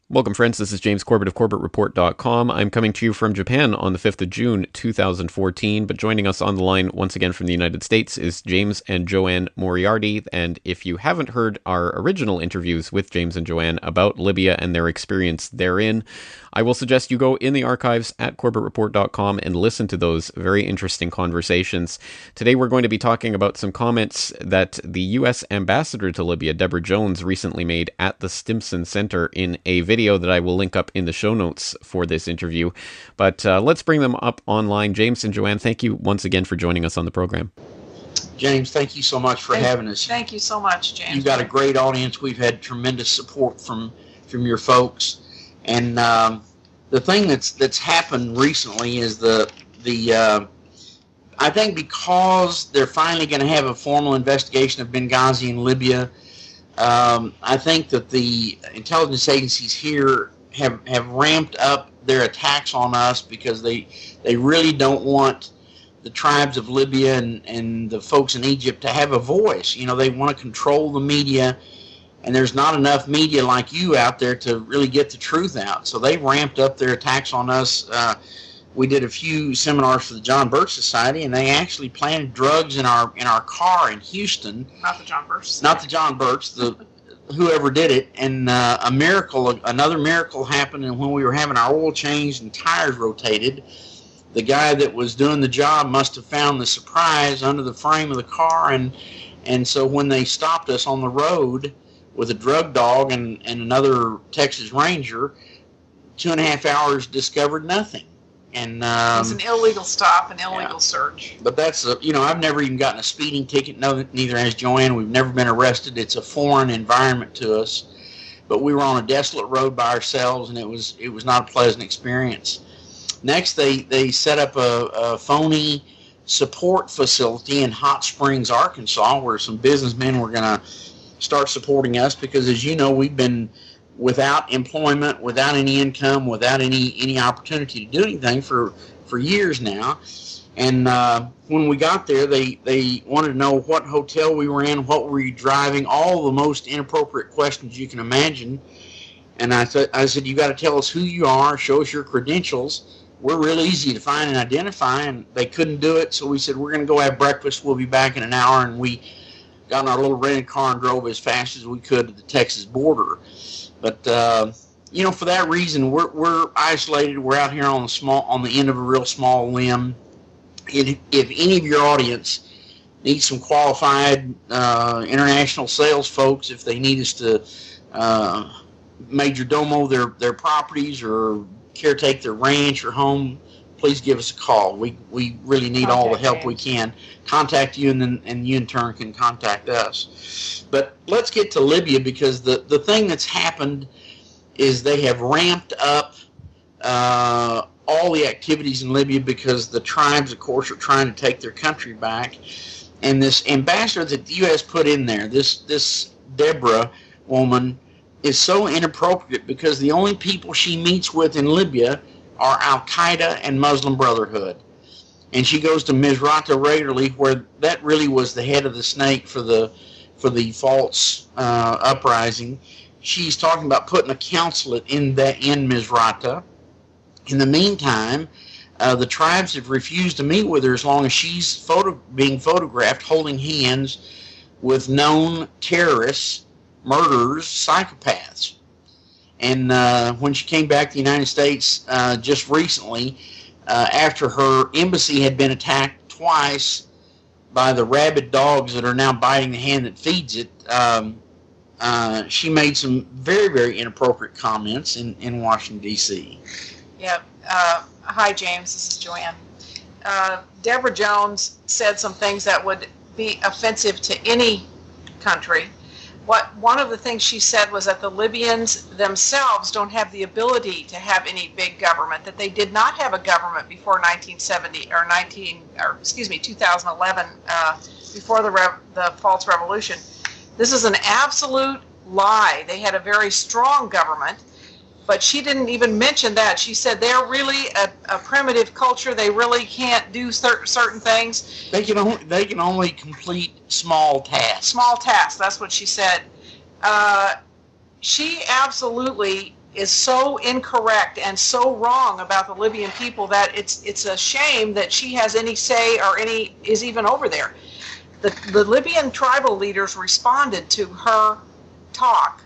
Welcome, friends. This is James Corbett of CorbettReport.com. I'm coming to you from Japan on the 5th of June, 2014, but joining us on the line once again from the United States is James and JoAnne Moriarty. And if you haven't heard our original interviews with James and JoAnne about Libya and their experience therein, I will suggest you go in the archives at CorbettReport.com and listen to those very interesting conversations. Today we're going to be talking about some comments that the U.S. ambassador to Libya, Deborah Jones, recently made at the Stimson Center in a video that I will link up in the show notes for this interview. But let's bring them up online. James and JoAnne, thank you once again for joining us on the program. James, thank you so much for having us. Thank you so much, James. You've got a great audience. We've had tremendous support from your folks. And the thing that's happened recently is I think because they're finally going to have a formal investigation of Benghazi in Libya, I think that the intelligence agencies here have ramped up their attacks on us because they really don't want the tribes of Libya and the folks in Egypt to have a voice. You know, they want to control the media, and there's not enough media like you out there to really get the truth out. So they ramped up their attacks on us. We did a few seminars for the John Birch Society, and they actually planted drugs in our car in Houston. Not the John Birch. Not the John Birch, whoever did it. And another miracle happened, and when we were having our oil changed and tires rotated, the guy that was doing the job must have found the surprise under the frame of the car, and so when they stopped us on the road with a drug dog and another Texas Ranger, 2.5 hours discovered nothing. And it was an illegal stop, an illegal search. But that's I've never even gotten a speeding ticket. No, neither has JoAnne. We've never been arrested. It's a foreign environment to us. But we were on a desolate road by ourselves, and it was not a pleasant experience. Next, they set up a phony support facility in Hot Springs, Arkansas, where some businessmen were going to start supporting us because, as you know, we've been without employment, without any income, without any opportunity to do anything for years now. And when we got there, they wanted to know what hotel we were in, what were you driving, all the most inappropriate questions you can imagine. And I said, you got to tell us who you are, show us your credentials. We're real easy to find and identify, and they couldn't do it. So we said, we're going to go have breakfast. We'll be back in an hour. And we got in our little rented car and drove as fast as we could to the Texas border. But for that reason, we're isolated. We're out here on the end of a real small limb. If any of your audience needs some qualified international sales folks, if they need us to major domo their properties or caretake their ranch or home, please give us a call. We really need all the help we can. Contact you, and you in turn can contact us. But let's get to Libya, because the thing that's happened is they have ramped up all the activities in Libya because the tribes, of course, are trying to take their country back. And this ambassador that the U.S. put in there, this Deborah woman, is so inappropriate because the only people she meets with in Libya are Al-Qaeda and Muslim Brotherhood. And she goes to Misrata regularly, where that really was the head of the snake for the false uprising. She's talking about putting a consulate in Misrata. In the meantime, the tribes have refused to meet with her as long as she's being photographed holding hands with known terrorists, murderers, psychopaths. And when she came back to the United States just recently, after her embassy had been attacked twice by the rabid dogs that are now biting the hand that feeds it, she made some very, very inappropriate comments in Washington, D.C. Yep. Hi, James. This is JoAnne. Deborah Jones said some things that would be offensive to any country. One of the things she said was that the Libyans themselves don't have the ability to have any big government, that they did not have a government before 2011, before the false revolution. This is an absolute lie. They had a very strong government, but she didn't even mention that. She said they're really a primitive culture. They really can't do certain things. They can only complete small tasks. Small tasks. That's what she said. She absolutely is so incorrect and so wrong about the Libyan people that it's a shame that she has any say or is even over there. The Libyan tribal leaders responded to her talk,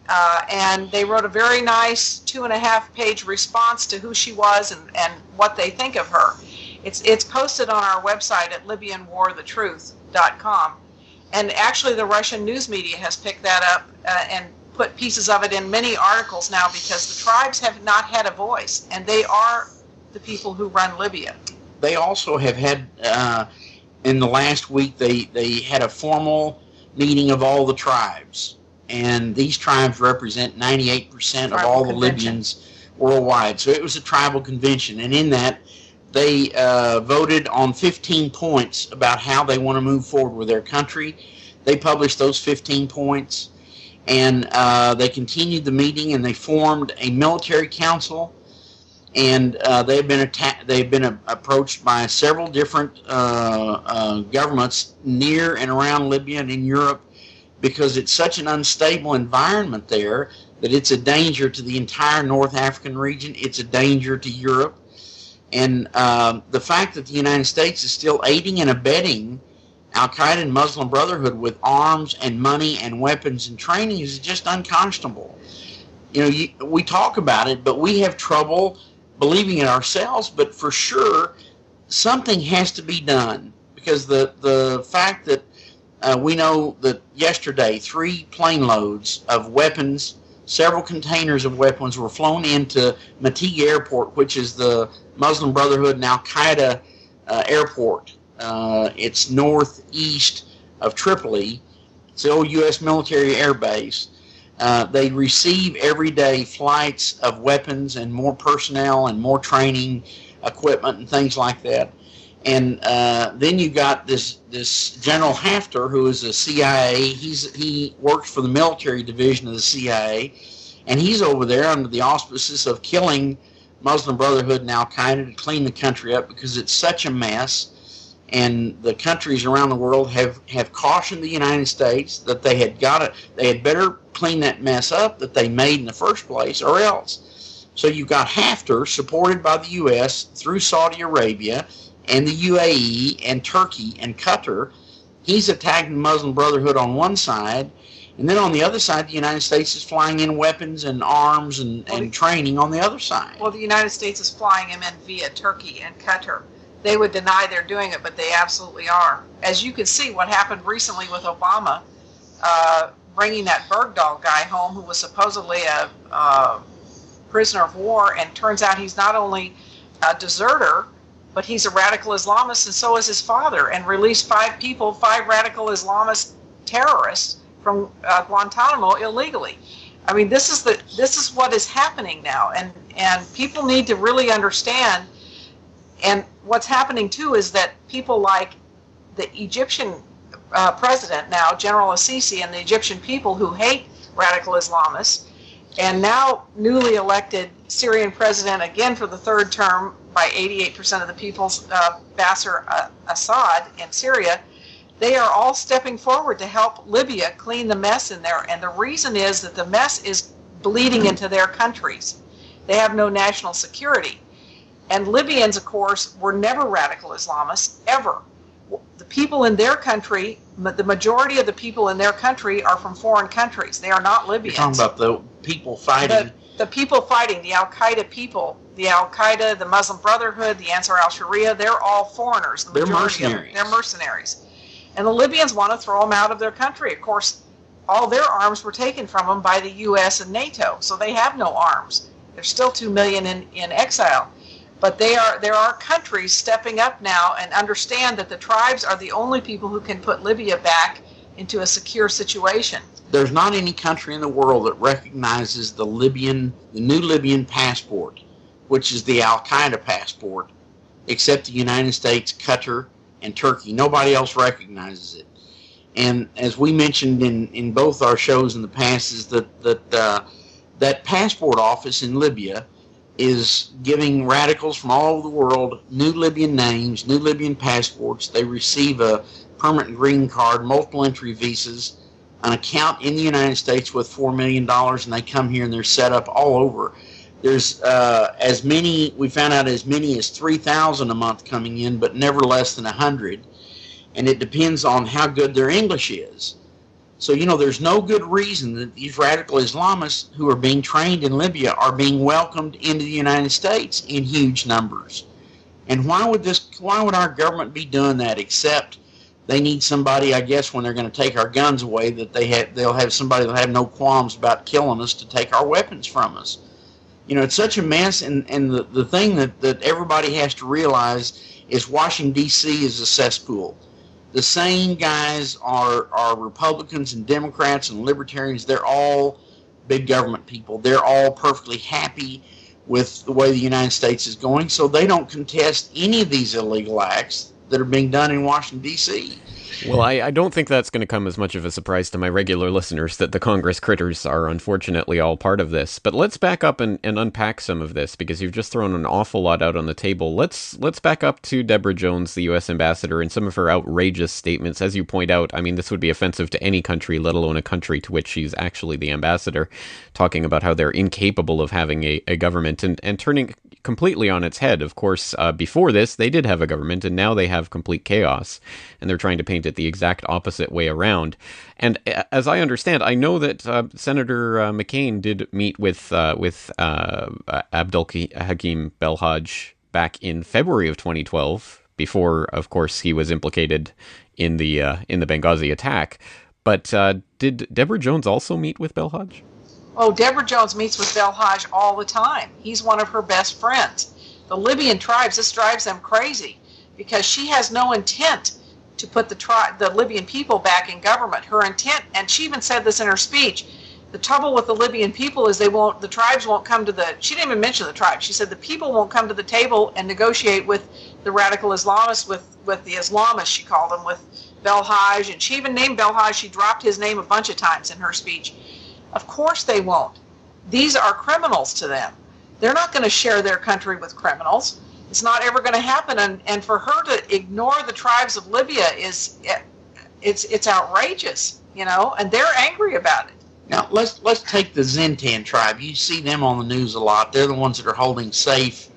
and they wrote a very nice 2.5-page response to who she was and what they think of her. It's posted on our website at LibyanWarTheTruth.com, and actually the Russian news media has picked that up and put pieces of it in many articles now, because the tribes have not had a voice, and they are the people who run Libya. They also have had, in the last week, they had a formal meeting of all the tribes, and these tribes represent 98% of all the Libyans worldwide. So it was a tribal convention, and in that, they voted on 15 points about how they want to move forward with their country. They published those 15 points. And they continued the meeting, and they formed a military council, and they've been approached by several different governments near and around Libya and in Europe, because it's such an unstable environment there that it's a danger to the entire North African region. It's a danger to Europe, and the fact that the United States is still aiding and abetting Al-Qaeda and Muslim Brotherhood with arms and money and weapons and training is just unconscionable. We talk about it, but we have trouble believing it ourselves. But for sure, something has to be done, because the fact that we know that yesterday 3 plane loads of weapons, several containers of weapons, were flown into Matiga Airport, which is the Muslim Brotherhood and Al-Qaeda airport. It's northeast of Tripoli. It's the old U.S. military air base. They receive every day flights of weapons and more personnel and more training equipment and things like that. And then you got this General Haftar, who is a CIA. He works for the military division of the CIA, and he's over there under the auspices of killing Muslim Brotherhood and Al-Qaeda to clean the country up, because it's such a mess. And the countries around the world have cautioned the United States that they had better clean that mess up that they made in the first place, or else. So you've got Haftar, supported by the U.S. through Saudi Arabia and the UAE and Turkey and Qatar. He's attacking the Muslim Brotherhood on one side, and then on the other side, the United States is flying in weapons and arms and training on the other side. Well, the United States is flying them in via Turkey and Qatar. They would deny they're doing it, but they absolutely are. As you can see, what happened recently with Obama, bringing that Bergdahl guy home, who was supposedly a prisoner of war, and turns out he's not only a deserter, but he's a radical Islamist, and so is his father, and released 5 radical Islamist terrorists from Guantanamo illegally. I mean, this is what is happening now, and people need to really understand. And what's happening too is that people like the Egyptian president now, General Assisi, and the Egyptian people who hate radical Islamists, and now newly elected Syrian president again for the 3rd term by 88% of the people's Bashar Assad in Syria, they are all stepping forward to help Libya clean the mess in there. And the reason is that the mess is bleeding into their countries. They have no national security. And Libyans, of course, were never radical Islamists, ever. The people in their country, the majority of the people in their country are from foreign countries. They are not Libyans. You're talking about the people fighting. The people fighting, the Al-Qaeda people, the Al-Qaeda, the Muslim Brotherhood, the Ansar al-Sharia, they're all foreigners. They're mercenaries. They're mercenaries. And the Libyans want to throw them out of their country. Of course, all their arms were taken from them by the U.S. and NATO, so they have no arms. There's still 2 million in exile. But there are countries stepping up now and understand that the tribes are the only people who can put Libya back into a secure situation. There's not any country in the world that recognizes the new Libyan passport, which is the Al-Qaeda passport, except the United States, Qatar, and Turkey. Nobody else recognizes it. And as we mentioned in both our shows in the past, is that passport office in Libya is giving radicals from all over the world new Libyan names, new Libyan passports. They receive a permanent green card, multiple entry visas, an account in the United States with $4 million, and they come here and they're set up all over. There's as many, we found out as many as 3,000 a month coming in, but never less than 100. And it depends on how good their English is. So, there's no good reason that these radical Islamists who are being trained in Libya are being welcomed into the United States in huge numbers. And why would our government be doing that, except they need somebody, I guess, when they're going to take our guns away, that they'll have somebody that'll have no qualms about killing us to take our weapons from us. It's such a mess, and the thing that everybody has to realize is Washington, D.C. is a cesspool. The same guys are Republicans and Democrats and Libertarians. They're all big government people. They're all perfectly happy with the way the United States is going, so they don't contest any of these illegal acts that are being done in Washington, D.C. Well, I don't think that's going to come as much of a surprise to my regular listeners that the Congress critters are unfortunately all part of this. But let's back up and unpack some of this, because you've just thrown an awful lot out on the table. Let's back up to Deborah Jones, the U.S. ambassador, and some of her outrageous statements. As you point out, I mean, this would be offensive to any country, let alone a country to which she's actually the ambassador, talking about how they're incapable of having a government and turning completely on its head. Of course, before this, they did have a government, and now they have complete chaos, and they're trying to paint it the exact opposite way around. And as I understand, I know that Senator McCain did meet with Abdul Hakim Belhaj back in February of 2012, before, of course, he was implicated in the Benghazi attack. But did Deborah Jones also meet with Belhaj? Oh, Deborah Jones meets with Belhaj all the time. He's one of her best friends. The Libyan tribes, this drives them crazy, because she has no intent to put the Libyan people back in government. Her intent, and she even said this in her speech, the trouble with the Libyan people is the tribes won't come to she didn't even mention the tribes. She said the people won't come to the table and negotiate with the radical Islamists, with the Islamists, she called them, with Belhaj, and she even named Belhaj. She dropped his name a bunch of times in her speech. Of course they won't. These are criminals to them. They're not going to share their country with criminals. It's not ever going to happen. And for her to ignore the tribes of Libya it's outrageous, and they're angry about it. Now let's take the Zintan tribe. You see them on the news a lot. They're the ones that are holding safe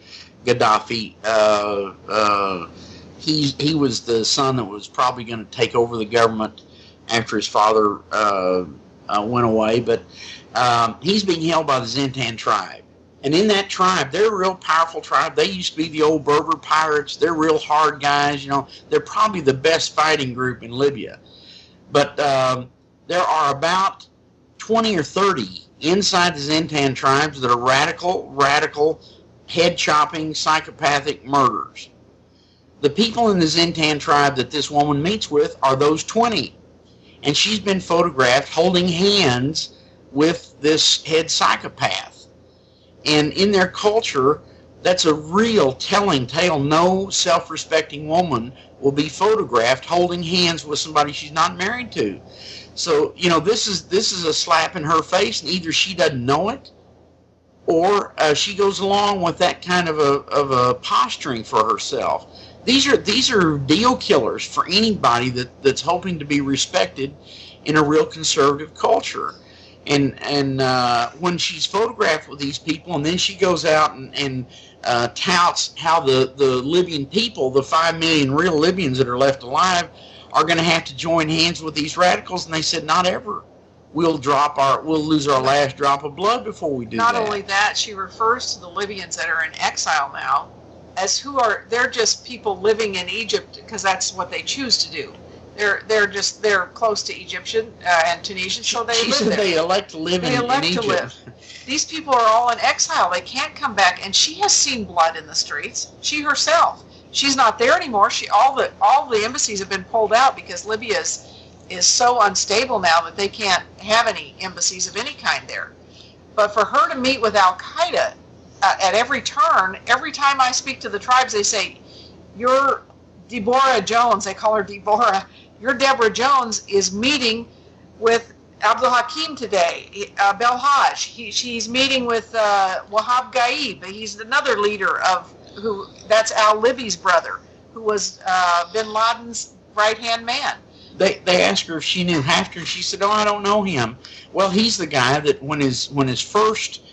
Gaddafi. He was the son that was probably going to take over the government after his father went away, but he's being held by the Zintan tribe. And in that tribe, they're a real powerful tribe. They used to be the old Berber pirates. They're real hard guys. They're probably the best fighting group in Libya. But there are about 20 or 30 inside the Zintan tribes that are radical, head-chopping, psychopathic murderers. The people in the Zintan tribe that this woman meets with are those 20. And she's been photographed holding hands with this head psychopath. And in their culture, that's a real telling tale. No self-respecting woman will be photographed holding hands with somebody she's not married to. So, this is a slap in her face, and either she doesn't know it, or she goes along with that kind of a posturing for herself. These are deal killers for anybody that's hoping to be respected in a real conservative culture. And when she's photographed with these people, and then she goes out and touts how the Libyan people, the 5 million real Libyans that are left alive, are going to have to join hands with these radicals, and they said, not ever. We'll lose our last drop of blood before we do that. Not only that, she refers to the Libyans that are in exile now as they're just people living in Egypt because that's what they choose to do. They're close to Egyptian and Tunisian, so they live there. They elect to live in Egypt. They elect to live. These people are all in exile. They can't come back, and she has seen blood in the streets. She herself. She's not there anymore. All the embassies have been pulled out because Libya is so unstable now that they can't have any embassies of any kind there. But for her to meet with Al Qaeda at every turn, every time I speak to the tribes, they say, "You're Deborah Jones." They call her Deborah. Your Deborah Jones is meeting with Abdul Hakim today, Belhaj. She's meeting with Wahab Gaib. He's another leader that's al-Libi's brother, who was bin Laden's right-hand man. they asked her if she knew Haftar, and she said, "Oh, I don't know him." Well, he's the guy that when his first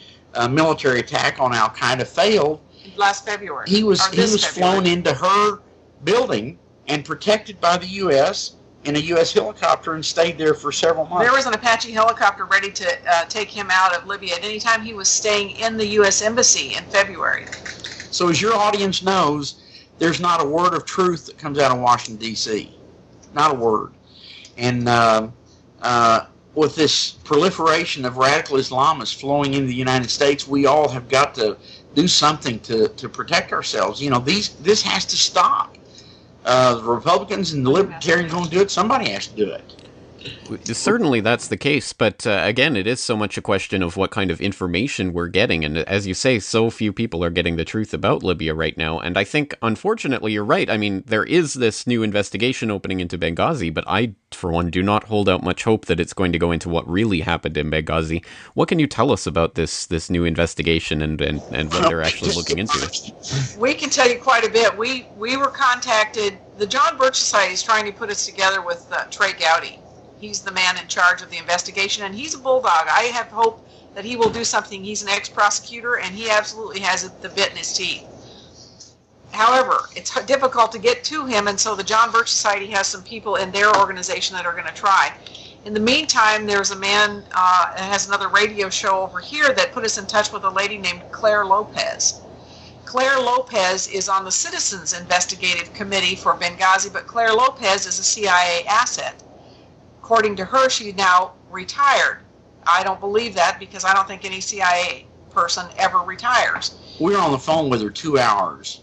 military attack on Al Qaeda failed last February, he was flown into her building and protected by the U.S. in a U.S. helicopter and stayed there for several months. There was an Apache helicopter ready to take him out of Libya at any time he was staying in the U.S. Embassy in February. So as your audience knows, there's not a word of truth that comes out of Washington, D.C. Not a word. And with this proliferation of radical Islamists flowing into the United States, we all have got to do something to protect ourselves. You know, this has to stop. The Republicans and the Libertarians won't do it. Somebody has to do it. Certainly that's the case, but again, it is so much a question of what kind of information we're getting, and as you say, so few people are getting the truth about Libya right now, and I think, unfortunately, you're right. I mean, there is this new investigation opening into Benghazi, but I, for one, do not hold out much hope that it's going to go into what really happened in Benghazi. What can you tell us about this new investigation and what they're actually looking into? We can tell you quite a bit. We were contacted. The John Birch Society is trying to put us together with Trey Gowdy. He's the man in charge of the investigation, and he's a bulldog. I have hope that he will do something. He's an ex-prosecutor, and he absolutely has the bit in his teeth. However, it's difficult to get to him, and so the John Birch Society has some people in their organization that are going to try. In the meantime, there's a man that has another radio show over here that put us in touch with a lady named Claire Lopez. Claire Lopez is on the Citizens Investigative Committee for Benghazi, but Claire Lopez is a CIA asset. According to her, she's now retired. I don't believe that because I don't think any CIA person ever retires. We were on the phone with her 2 hours,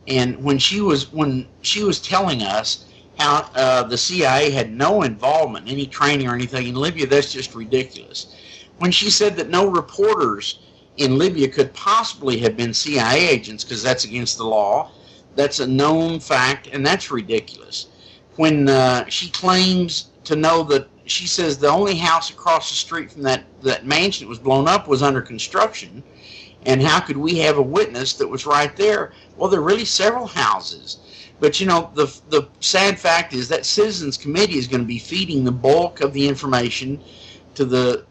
and when she was telling us how the CIA had no involvement, any training or anything in Libya, that's just ridiculous. When she said that no reporters in Libya could possibly have been CIA agents because that's against the law, that's a known fact, and that's ridiculous. When she claims to know that, she says the only house across the street from that mansion that was blown up was under construction, and how could we have a witness that was right there? Well, there are really several houses. But, you know, the sad fact is that Citizens Committee is going to be feeding the bulk of the information to the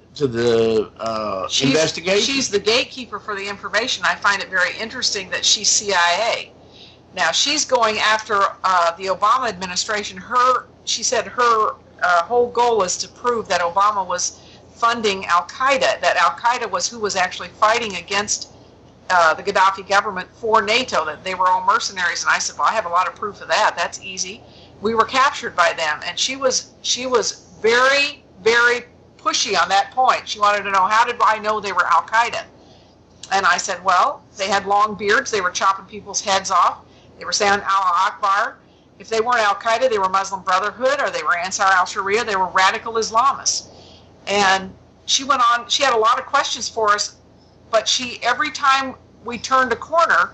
investigation. She's the gatekeeper for the information. I find it very interesting that she's CIA. Now, she's going after the Obama administration. She said her whole goal is to prove that Obama was funding Al-Qaeda, that Al-Qaeda was who was actually fighting against the Gaddafi government for NATO, that they were all mercenaries. And I said, well, I have a lot of proof of that. That's easy. We were captured by them. And she was very, very pushy on that point. She wanted to know, how did I know they were Al-Qaeda? And I said, well, they had long beards. They were chopping people's heads off. They were saying Allah Akbar. If they weren't Al-Qaeda, they were Muslim Brotherhood, or they were Ansar al-Sharia. They were radical Islamists. And she went on. She had a lot of questions for us, but every time we turned a corner,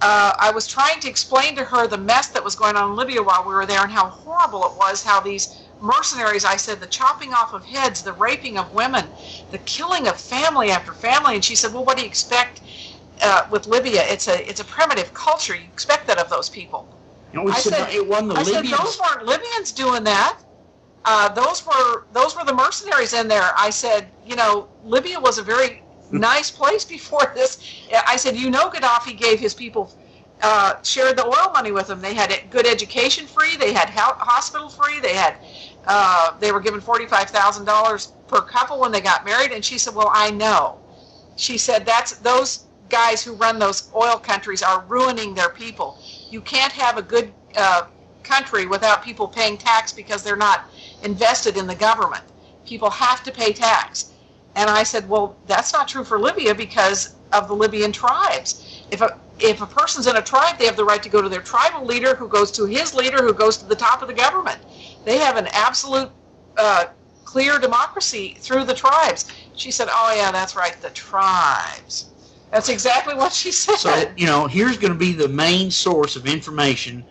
I was trying to explain to her the mess that was going on in Libya while we were there and how horrible it was, how these mercenaries, I said, the chopping off of heads, the raping of women, the killing of family after family. And she said, well, what do you expect with Libya? It's a primitive culture. You expect that of those people. You know, I said those weren't Libyans doing that. Those were the mercenaries in there. I said, you know, Libya was a very nice place before this. I said, you know, Gaddafi gave his people, shared the oil money with them. They had good education free. They had hospital free. They were given $45,000 per couple when they got married. And she said, well, I know. She said, those guys who run those oil countries are ruining their people. You can't have a good country without people paying tax because they're not invested in the government. People have to pay tax. And I said, well, that's not true for Libya because of the Libyan tribes. If a person's in a tribe, they have the right to go to their tribal leader, who goes to his leader, who goes to the top of the government. They have an absolute clear democracy through the tribes. She said, oh, yeah, that's right, the tribes. That's exactly what she said. So, you know, here's going to be the main source of information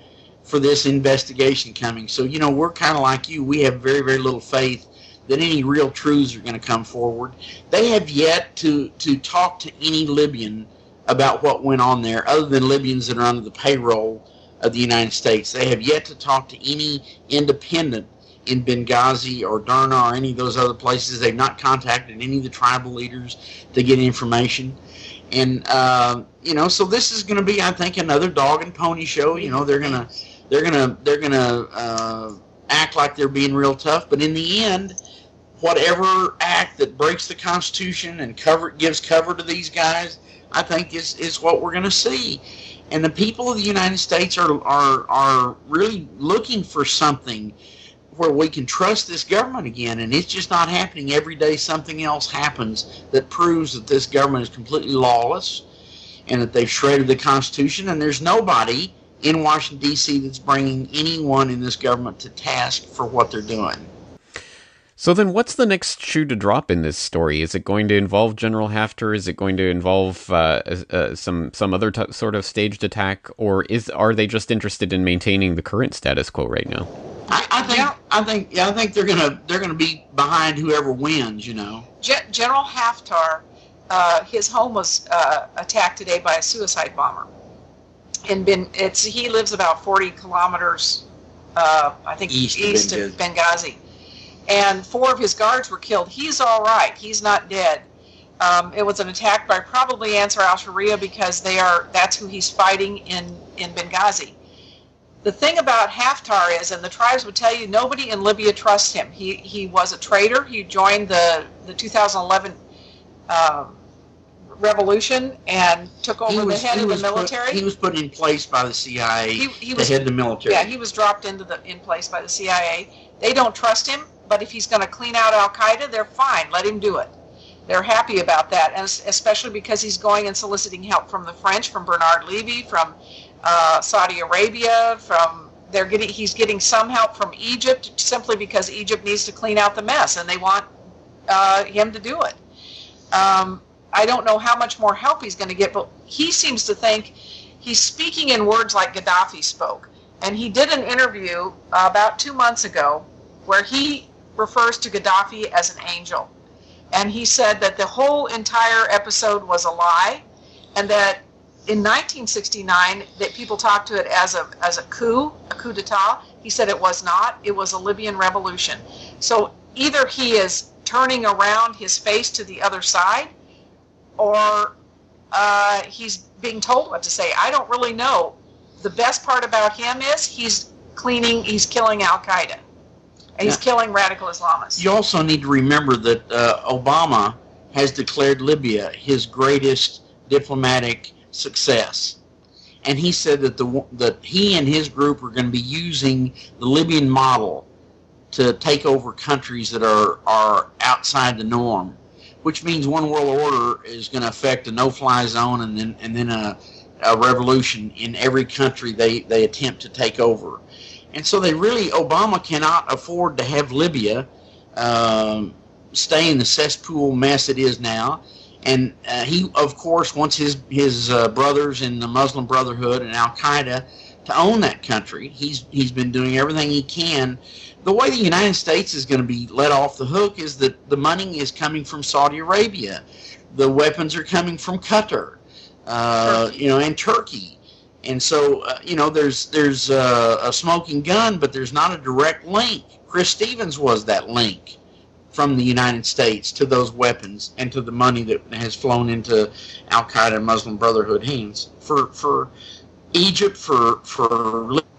for this investigation coming. So, you know, we're kind of like you. We have very, very little faith that any real truths are going to come forward. They have yet to talk to any Libyan about what went on there, other than Libyans that are under the payroll of the United States. They have yet to talk to any independent in Benghazi or Derna or any of those other places. They've not contacted any of the tribal leaders to get information. And, so this is going to be, I think, another dog and pony show. They're going to act like they're being real tough. But in the end, whatever act that breaks the Constitution and gives cover to these guys, I think is what we're going to see. And the people of the United States are really looking for something where we can trust this government again, and it's just not happening. Every day something else happens that proves that this government is completely lawless and that they've shredded the Constitution, and there's nobody in Washington, D.C. that's bringing anyone in this government to task for what they're doing. So then what's the next shoe to drop in this story? Is it going to involve General Haftar? Is it going to involve some other sort of staged attack? Or are they just interested in maintaining the current status quo right now? I think they're gonna be behind whoever wins. General Haftar, his home was attacked today by a suicide bomber, and he lives about 40 kilometers, I think, east of Benghazi. And 4 of his guards were killed. He's all right. He's not dead. It was an attack by probably Ansar al-Sharia because that's who he's fighting in Benghazi. The thing about Haftar is, and the tribes would tell you, nobody in Libya trusts him. He was a traitor. He joined the 2011 revolution and took over the head of the military. He was put in place by the CIA to head the military. Yeah, he was dropped in place by the CIA. They don't trust him, but if he's going to clean out Al-Qaeda, they're fine. Let him do it. They're happy about that, and especially because he's going and soliciting help from the French, from Bernard Levy, from Saudi Arabia. He's getting some help from Egypt, simply because Egypt needs to clean out the mess, and they want him to do it. I don't know how much more help he's going to get, but he seems to think he's speaking in words like Gaddafi spoke. And he did an interview about 2 months ago where he refers to Gaddafi as an angel. And he said that the whole entire episode was a lie, and that in 1969 that people talked to it as a coup d'etat. He said it was not. It was a Libyan revolution. So either he is turning around his face to the other side, or he's being told what to say. I don't really know. The best part about him is he's killing Al-Qaeda. And he's killing radical Islamists. You also need to remember that Obama has declared Libya his greatest diplomatic success. And he said that he and his group are going to be using the Libyan model to take over countries that are outside the norm, which means one world order is going to affect a no-fly zone and then a revolution in every country they attempt to take over. And so Obama cannot afford to have Libya stay in the cesspool mess it is now. And he, of course, wants his brothers in the Muslim Brotherhood and Al-Qaeda to own that country. He's been doing everything he can. The way the United States is going to be let off the hook is that the money is coming from Saudi Arabia. The weapons are coming from Qatar, and Turkey. And so, there's a smoking gun, but there's not a direct link. Chris Stevens was that link from the United States to those weapons and to the money that has flown into Al-Qaeda and Muslim Brotherhood hands for Egypt, for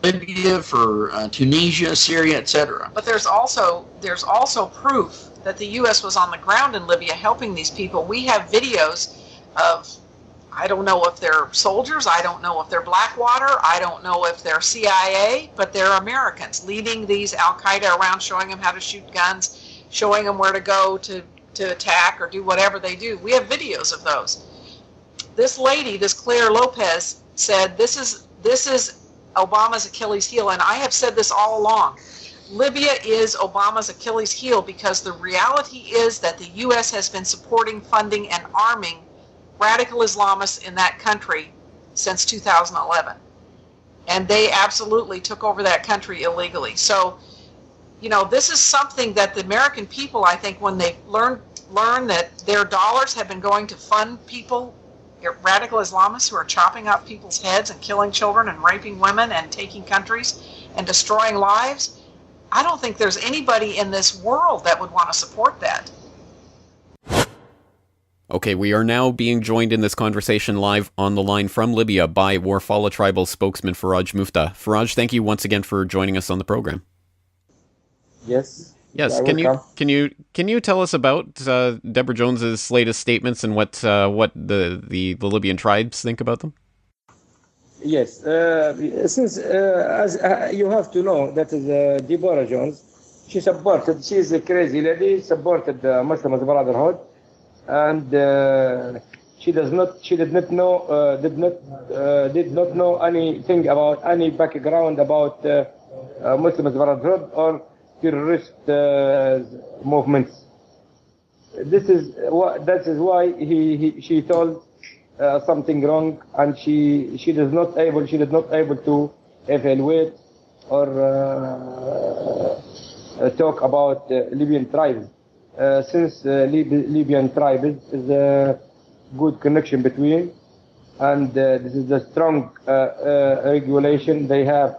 Libya, for Tunisia, Syria, etc. But there's also proof that the U.S. was on the ground in Libya helping these people. We have videos of, I don't know if they're soldiers, I don't know if they're Blackwater, I don't know if they're CIA, but they're Americans leading these Al-Qaeda around, showing them how to shoot guns, showing them where to go to attack or do whatever they do. We have videos of those. This lady, this Claire Lopez, said this is Obama's Achilles heel, and I have said this all along. Libya is Obama's Achilles heel because the reality is that the U.S. has been supporting, funding, and arming radical Islamists in that country since 2011. And they absolutely took over that country illegally. So, this is something that the American people, I think, when they learn that their dollars have been going to fund people, radical Islamists who are chopping up people's heads and killing children and raping women and taking countries and destroying lives, I don't think there's anybody in this world that would want to support that. Okay, we are now being joined in this conversation live on the line from Libya by Warfallah tribal spokesman Faraj Muftah. Faraj, thank you once again for joining us on the program. Yes. Yes, can you tell us about Deborah Jones's latest statements and what the Libyan tribes think about them? Yes, since as you have to know that is Deborah Jones, she is a crazy lady, supported the Muslim Brotherhood, and she did not know anything about any background about Muslim Brotherhood or terrorist movements. That is why she told something wrong, and she did not able to evaluate or talk about Libyan tribes. Since Libyan tribes is a good connection between, and this is a strong regulation. They have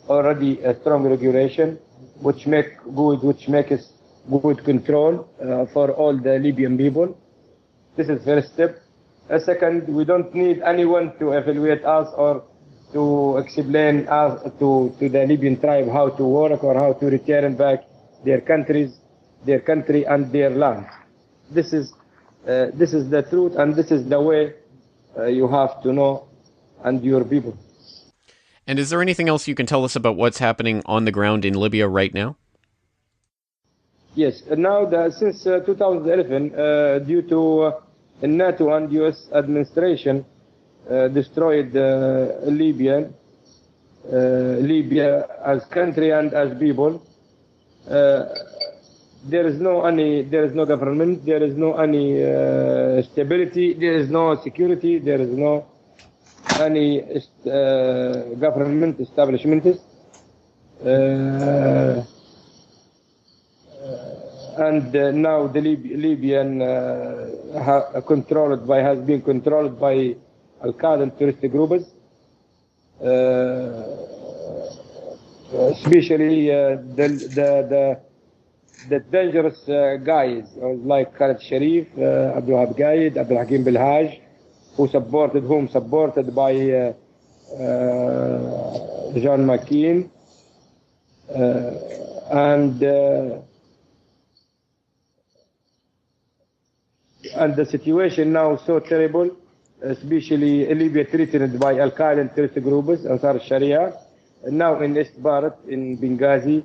already a strong regulation, which makes good control for all the Libyan people. This is first step. Second, we don't need anyone to evaluate us or to explain us to the Libyan tribe how to work or how to return back their country and their land. This is the truth, and this is the way you have to know, and your people. And is there anything else you can tell us about what's happening on the ground in Libya right now? Yes, now since 2011, due to NATO and U.S. administration destroyed Libya as country and as people. There is no government, there is no any stability, there is no security, there is no any government establishments. And now the Libyan has been controlled by Al-Qaeda and terrorist groups, especially the dangerous guys like Khalid Sharif, Abdul Wahab Gaid, Abdul Hakim Bilhaj, supported by John McCain, and the situation now so terrible, especially Libya threatened by Al-Qaeda and terrorist groups, Ansar al-Sharia. Now in East Barat, in Benghazi,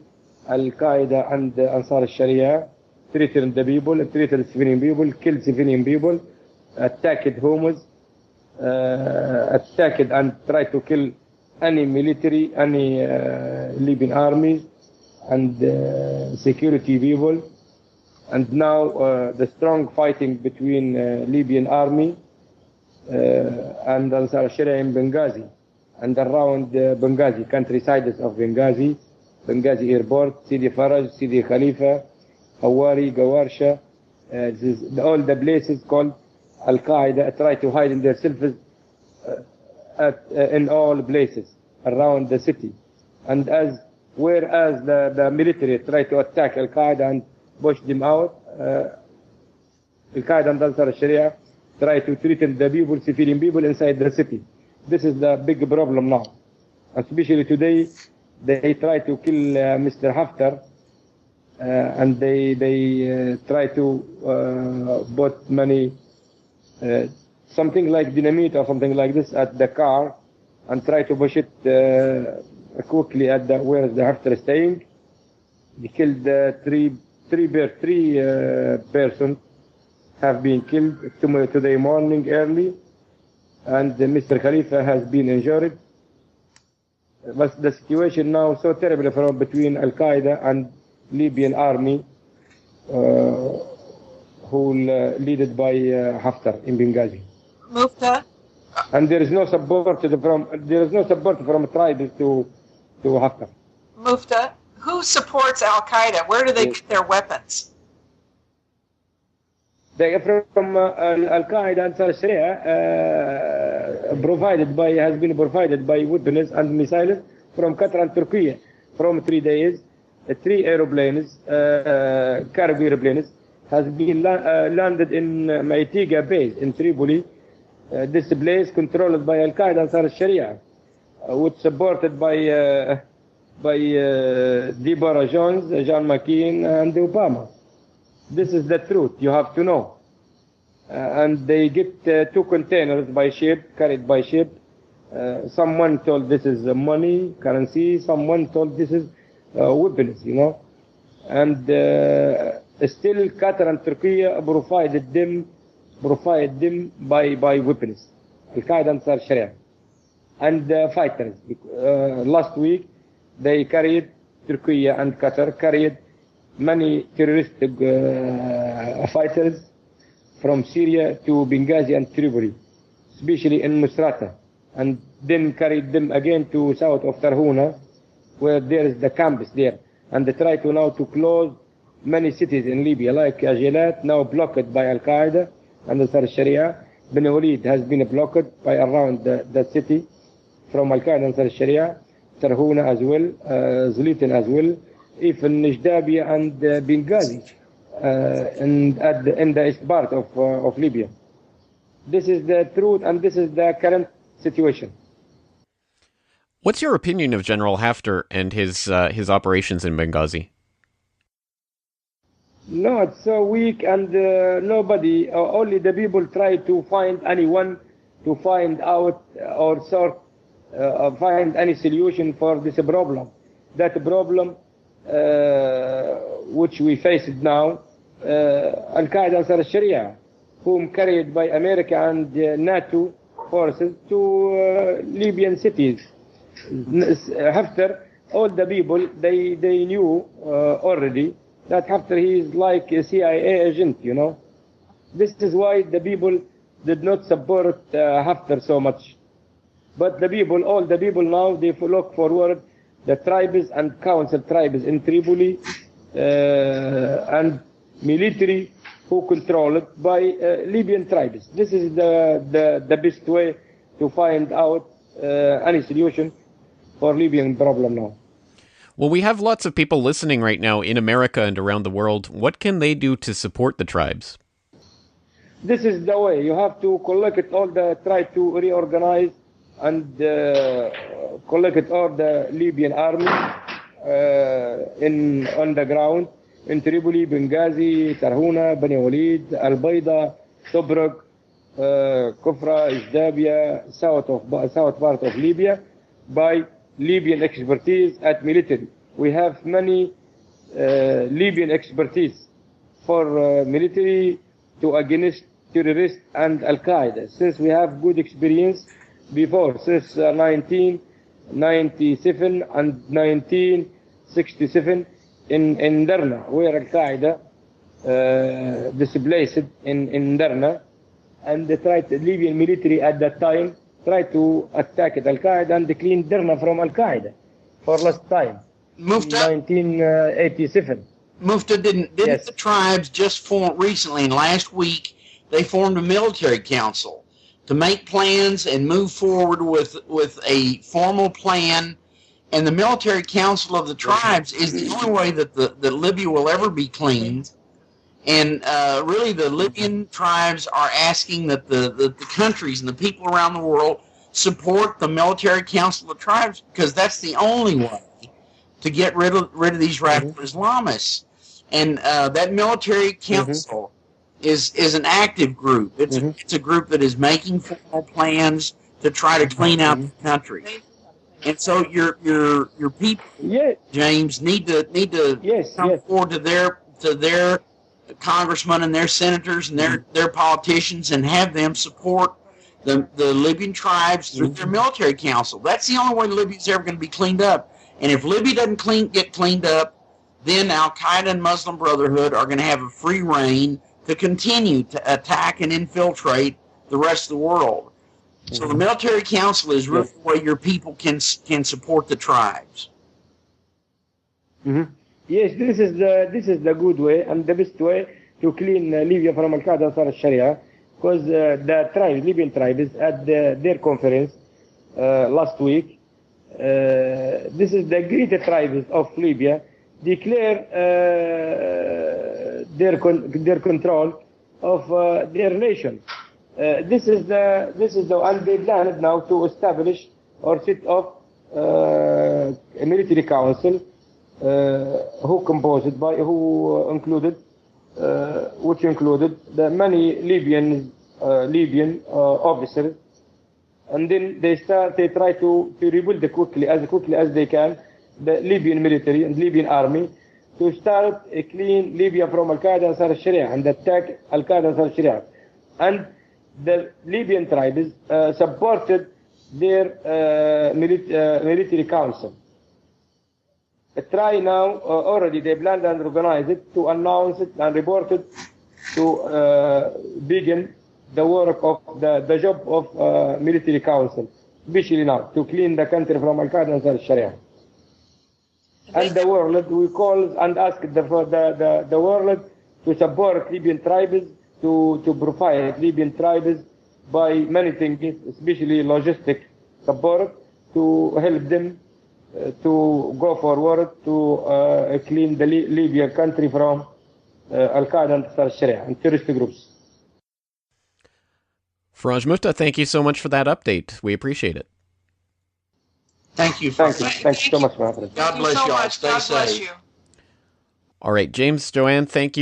Al-Qaeda and Ansar al-Sharia threatened the people, threatened civilian people, killed civilian people, attacked homes, attacked and tried to kill any military, any Libyan armies and security people. And now the strong fighting between Libyan army and Ansar al-Sharia in Benghazi and around Benghazi, countrysides of Benghazi, Benghazi airport, Sidi Faraj, Sidi Khalifa, Hawari, Gawarsha, all the places called Al-Qaeda try to hide in themselves in all places around the city. And whereas the military try to attack Al-Qaeda and push them out, Al-Qaeda and Ansar al-Sharia try to threaten the people, civilian people inside the city. This is the big problem now. Especially today, they try to kill Mr. Haftar, and they try to put many, something like dynamite or something like this at the car, and try to push it quickly at where the Haftar is staying. They killed three persons have been killed today morning early, and Mr. Khalifa has been injured. But the situation now so terrible between Al-Qaeda and Libyan army, who led by Haftar in Benghazi. Muftah? And there is no support from tribes to Haftar. Muftah, who supports Al-Qaeda? Where do they get their weapons? They from Al-Qaeda and Al-Sharia has been provided by weapons and missiles from Qatar and Turkey from 3 days. 3 aeroplanes, cargo airplanes, has been landed in Maitiga base in Tripoli. This place controlled by Al-Qaeda and Ansar al-Sharia, which supported by Deborah Jones, John McCain, and Obama. This is the truth. You have to know. And they get 2 containers by ship, carried by ship. Someone told this is money, currency. Someone told this is weapons, you know. And still Qatar and Turkey provided them by weapons, Al-Qaeda and Ansar Sharia, and fighters. Last week, they carried, Turkey and Qatar carried many terroristic fighters from Syria to Benghazi and Tripoli, especially in Misrata, and then carried them again to south of Tarhuna, where there is the campus there, and they try to now to close many cities in Libya, like Ajilat, now blocked by Al-Qaeda and Ansar Sharia. Ben Walid has been blocked by around that city from Al-Qaeda and Ansar Sharia, Tarhuna as well, Zlitan as well, even Najdabiya and Benghazi, in the east part of Libya. This is the truth, and this is the current situation. What's your opinion of General Haftar and his operations in Benghazi? No, it's so weak, and nobody, only the people try to find anyone to find out or find any solution for this problem. That problem which we face now, Al-Qaeda and Ansar al-Sharia, whom carried by America and NATO forces to Libyan cities. Haftar, all the people, they knew already that Haftar, he is like a CIA agent, you know. This is why the people did not support Haftar so much. But the people, all the people now, they look forward the tribes and council tribes in Tripoli and military who controlled by Libyan tribes. This is the best way to find out any solution for Libyan problem now. Well, we have lots of people listening right now in America and around the world. What can they do to support the tribes? This is the way. You have to collect all the, try to reorganize and collect all the Libyan army on the ground in Tripoli, Benghazi, Tarhuna, Bani Walid, Al-Bayda, Tobruk, Kufra, Ijdabiya, south part of Libya, by Libyan expertise at military. We have many Libyan expertise for military to against terrorists and Al-Qaeda. Since we have good experience before, since 1997 and 1967 in Derna, where Al-Qaeda displaced in Derna, and they tried, the Libyan military at that time tried to attack Al-Qaeda and clean Derna from Al-Qaeda for last time. Muftah, 1987. Muftah, didn't Yes. the tribes just form recently, and last week, they formed a military council to make plans and move forward with a formal plan. And the military council of the tribes is the only way that that Libya will ever be cleaned. And really, the Libyan tribes are asking that the countries and the people around the world support the military council of tribes, because that's the only way to get rid of these radical Islamists. And that military council is an active group. It's a group that is making formal plans to try to clean out the country. And so your people, James, need to come forward to their congressmen and their senators and their politicians, and have them support the Libyan tribes through their military council. That's the only way Libya's ever going to be cleaned up. And if Libya doesn't get cleaned up, then Al-Qaeda and Muslim Brotherhood are going to have a free reign to continue to attack and infiltrate the rest of the world. So the military council is really the way your people can support the tribes. Yes, this is the good way and the best way to clean Libya from Al-Qaeda and Ansar al-Sharia, because the tribes, Libyan tribes, at their conference last week, this is the greatest tribes of Libya. declare their control of their nation. This is the and they planned now to establish or set up a military council which included the many Libyan officers, and then they try to rebuild as quickly as they can the Libyan military and Libyan army to start a clean Libya from Al-Qaeda and Ansar al-Sharia and attack Al-Qaeda and Ansar al-Sharia. And the Libyan tribes supported their military council. Try now, already they planned and organized it to announce it and report it to begin the work of the job of military council, especially now, to clean the country from Al-Qaeda and Ansar al-Sharia. And the world, we call and ask the world to support Libyan tribes, to provide Libyan tribes by many things, especially logistic support, to help them to go forward to clean the Libya country from Al-Qaeda and Ansar al-Sharia and terrorist groups. Faraj Muftah, thank you so much for that update. We appreciate it. Thank you. Thank you so much, my friend. God bless you all. Stay safe. All right, James, JoAnne, thank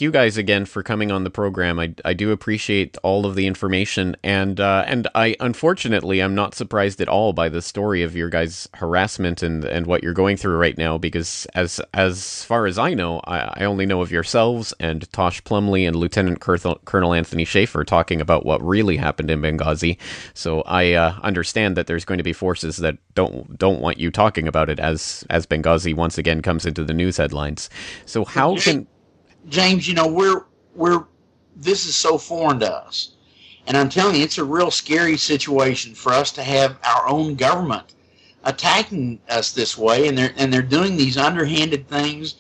you guys again for coming on the program. I do appreciate all of the information, and I unfortunately I'm not surprised at all by the story of your guys' harassment and what you're going through right now, because as far as I know, I only know of yourselves and Tosh Plumley and Lieutenant Colonel Anthony Schaefer talking about what really happened in Benghazi. So I understand that there's going to be forces that don't want you talking about it as Benghazi once again comes into the news headlines. So how can James, we're this is so foreign to us, and I'm telling you, it's a real scary situation for us to have our own government attacking us this way, and they're doing these underhanded things,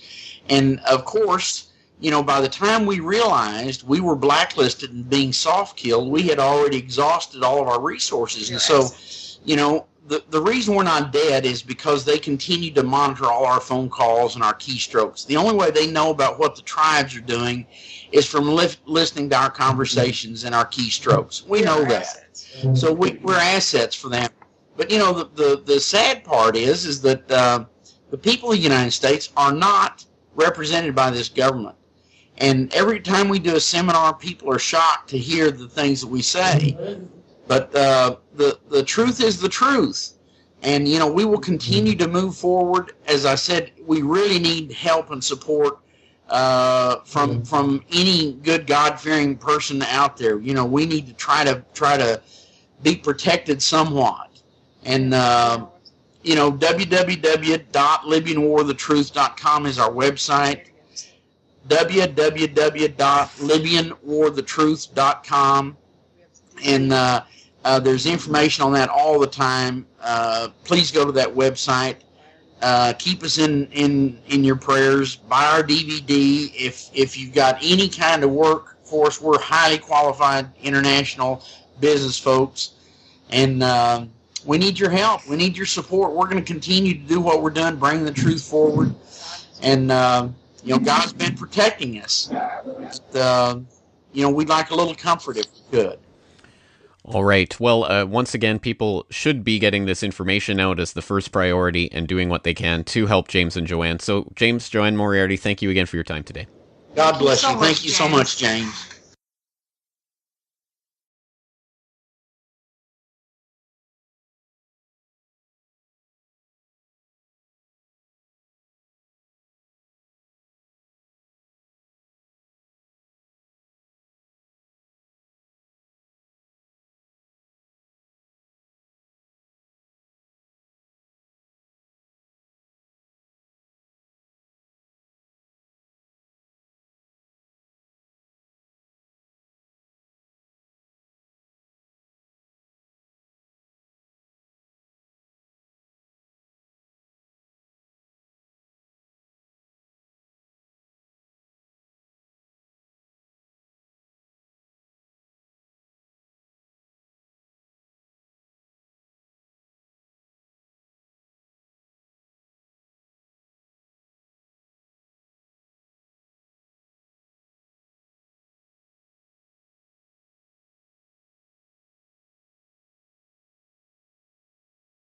and of course, by the time we realized we were blacklisted and being soft killed, we had already exhausted all of our resources, and so, The reason we're not dead is because they continue to monitor all our phone calls and our keystrokes. The only way they know about what the tribes are doing is from listening to our conversations and our keystrokes. We know that. So we're assets for them. But, the sad part is that the people of the United States are not represented by this government. And every time we do a seminar, people are shocked to hear the things that we say. But the truth is the truth. And, we will continue to move forward. As I said, we really need help and support from any good God-fearing person out there. We need to try to be protected somewhat. And, www.libyanwarthetruth.com is our website. www.libyanwarthetruth.com. And there's information on that all the time. Please go to that website. Keep us in your prayers. Buy our DVD. If you've got any kind of work for us, we're highly qualified international business folks, and we need your help. We need your support. We're going to continue to do what we're doing, bring the truth forward, and God's been protecting us. We'd like a little comfort if we could. All right. Well, once again, people should be getting this information out as the first priority and doing what they can to help James and JoAnne. So, James, JoAnne Moriarty, thank you again for your time today. God bless you. Thank you so much, James.